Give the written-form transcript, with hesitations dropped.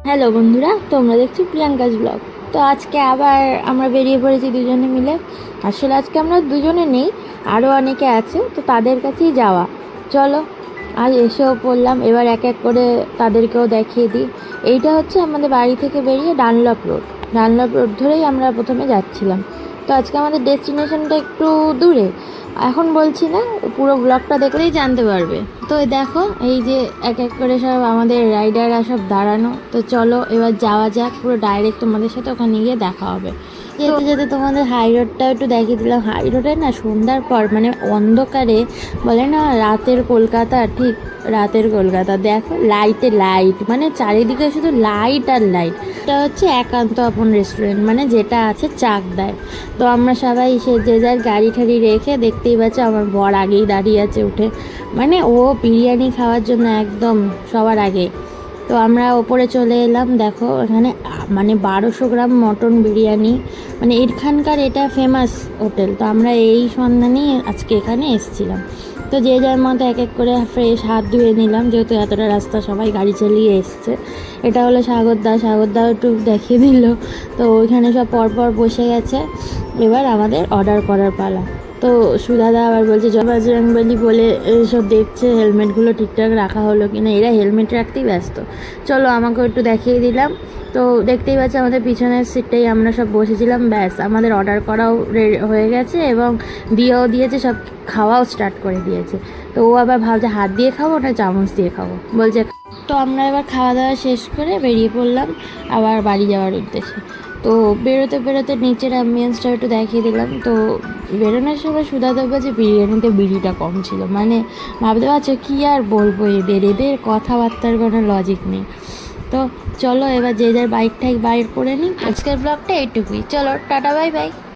Hello বন্ধুরা, তোমরা দেখছো প্রিয়াঙ্কাজ ব্লগ। তো আজকে আবার আমরা বেরিয়ে পড়েছি দুজনে মিলে। আসলে আজকে আমরা দুজনে নেই, আরও অনেকে আছে, তো তাদের কাছেই যাওয়া। চলো, আজ এসেও পড়লাম, এবার এক এক করে তাদেরকেও দেখিয়ে দিই। এইটা হচ্ছে আমাদের বাড়ি থেকে বেরিয়ে ডানলপ রোড ধরেই আমরা প্রথমে যাচ্ছিলাম। তো আজকে আমাদের ডেস্টিনেশনটা একটু দূরে, এখন বলছি না, পুরো ব্লগটা দেখলেই জানতে পারবে। তো এই দেখো, এই যে এক এক করে সব আমাদের রাইডাররা সব দাঁড়ানো। তো চলো এবার যাওয়া যাক, পুরো ডাইরেক্ট তোমাদের সাথে ওখানে গিয়ে দেখা হবে। যেতে যেতে তোমাদের হাই রোডটাও একটু দেখিয়ে দিলাম। হাই রোডে না সন্ধ্যার পর মানে অন্ধকারে, বলে না রাতের কলকাতা, ঠিক রাতের কলকাতা। দেখো লাইটে লাইট, মানে চারিদিকে শুধু লাইট আর লাইট। এটা হচ্ছে একান্ত আপন রেস্টুরেন্ট, মানে যেটা আছে চাকদায়। তো আমরা সবাই যে যার গাড়ি ঠাড়ি রেখে, দেখতেই পাচ্ছ আমার বর আগেই দাঁড়িয়ে আছে উঠে, মানে ও বিরিয়ানি খাওয়ার জন্য একদম সবার আগে। তো আমরা ওপরে চলে এলাম। দেখো এখানে মানে 1200 গ্রাম মটন বিরিয়ানি, মানে এখানকার এটা ফেমাস হোটেল। তো আমরা এই সন্ধানেই আজকে এখানে এসেছিলাম। তো যে যার মতো এক এক করে ফ্রেশ হাত ধুয়ে নিলাম, যেহেতু এতটা রাস্তা সবাই গাড়ি চালিয়ে এসছে। এটা হলো সাগরদাও একটু দেখিয়ে দিল। তো ওইখানে সব পরপর বসে গেছে, এবার আমাদের অর্ডার করার পালা। তো সুদাদা আবার বলছে বজরংবলী বলে সব দেখছে হেলমেটগুলো ঠিকঠাক রাখা হলো কি না। এরা হেলমেট রাখতেই ব্যস্ত। চলো আমাকেও একটু দেখিয়ে দিলাম। তো দেখতেই পাচ্ছি আমাদের পিছনের সিটটাই আমরা সব বসেছিলাম। ব্যাস আমাদের অর্ডার করাও হয়ে গেছে এবং দিয়েও দিয়েছে, সব খাওয়াও স্টার্ট করে দিয়েছে। তো ও আবার ভাবছে হাত দিয়ে খাবো না চামচ দিয়ে খাবো, বলছে। তো আমরা এবার খাওয়া দাওয়া শেষ করে বেরিয়ে পড়লাম আবার বাড়ি যাওয়ার উদ্দেশ্যে। তো বেরোতে বেরোতে নিচের অ্যাম্বিয়েন্সটা একটু দেখিয়ে দিলাম। তো বেরোনোর সময় সুধাদা যে বিরিয়ানিতে বিড়িটা কম ছিল, মানে ভাবতে পারছো কী আর বলবো, এদের কথাবার্তার কোনো লজিক নেই। তো চলো এবার যে যার বাইক ঠাইক বাইর করে নিই। আজকের ব্লগটা এইটুকুই। চলো টাটা, বাই বাই।